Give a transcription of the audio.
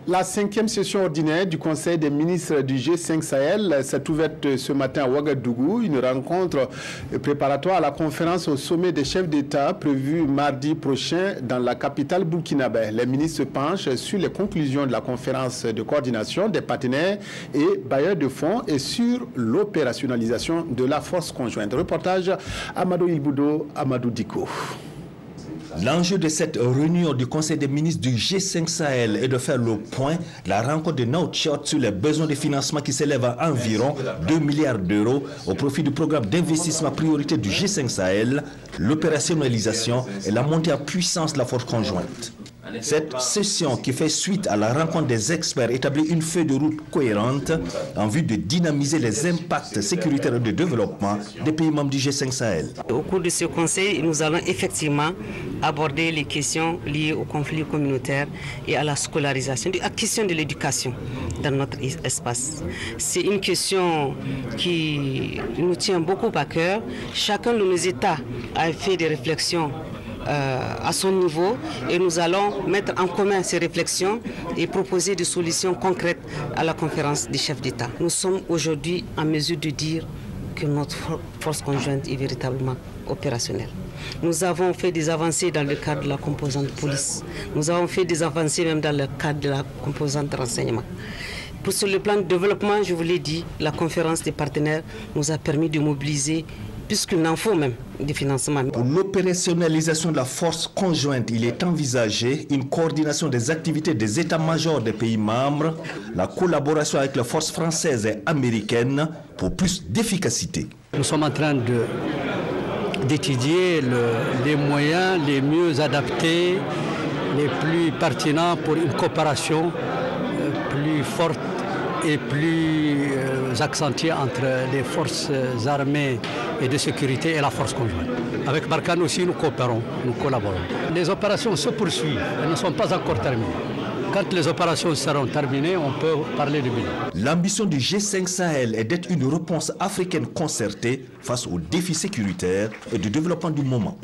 La 5e session ordinaire du Conseil des ministres du G5 Sahel s'est ouverte ce matin à Ouagadougou, une rencontre préparatoire à la conférence au sommet des chefs d'État prévue mardi prochain dans la capitale burkinabé. Les ministres se penchent sur les conclusions de la conférence de coordination des partenaires et bailleurs de fonds et sur l'opérationnalisation de la force conjointe. Reportage Amadou Ilboudo, Amadou Diko. L'enjeu de cette réunion du Conseil des ministres du G5 Sahel est de faire le point de la rencontre de Nouakchott sur les besoins de financement qui s'élèvent à environ 2 milliards d'euros au profit du programme d'investissement prioritaire du G5 Sahel, l'opérationnalisation et la montée en puissance de la force conjointe. Cette session qui fait suite à la rencontre des experts établit une feuille de route cohérente en vue de dynamiser les impacts sécuritaires et de développement des pays membres du G5 Sahel. Au cours de ce conseil, nous allons effectivement aborder les questions liées au conflit communautaire et à la scolarisation, à la question de l'éducation dans notre espace. C'est une question qui nous tient beaucoup à cœur. Chacun de nos États a fait des réflexions à son niveau et nous allons mettre en commun ces réflexions et proposer des solutions concrètes à la conférence des chefs d'État. Nous sommes aujourd'hui en mesure de dire que notre force conjointe est véritablement opérationnelle. Nous avons fait des avancées dans le cadre de la composante police. Nous avons fait des avancées même dans le cadre de la composante renseignement. Sur le plan de développement, je vous l'ai dit, la conférence des partenaires nous a permis de mobiliser puisqu'il en faut même des financements. Pour l'opérationnalisation de la force conjointe, il est envisagé une coordination des activités des états-majors des pays membres, la collaboration avec les forces françaises et américaines pour plus d'efficacité. Nous sommes en train d'étudier les moyens les mieux adaptés, les plus pertinents pour une coopération plus forte et plus accentuée entre les forces armées et de sécurité et la force conjointe. Avec Barkhane aussi, nous coopérons, nous collaborons. Les opérations se poursuivent, elles ne sont pas encore terminées. Quand les opérations seront terminées, on peut parler de bilan. L'ambition du G5 Sahel est d'être une réponse africaine concertée face aux défis sécuritaires et de développement du moment.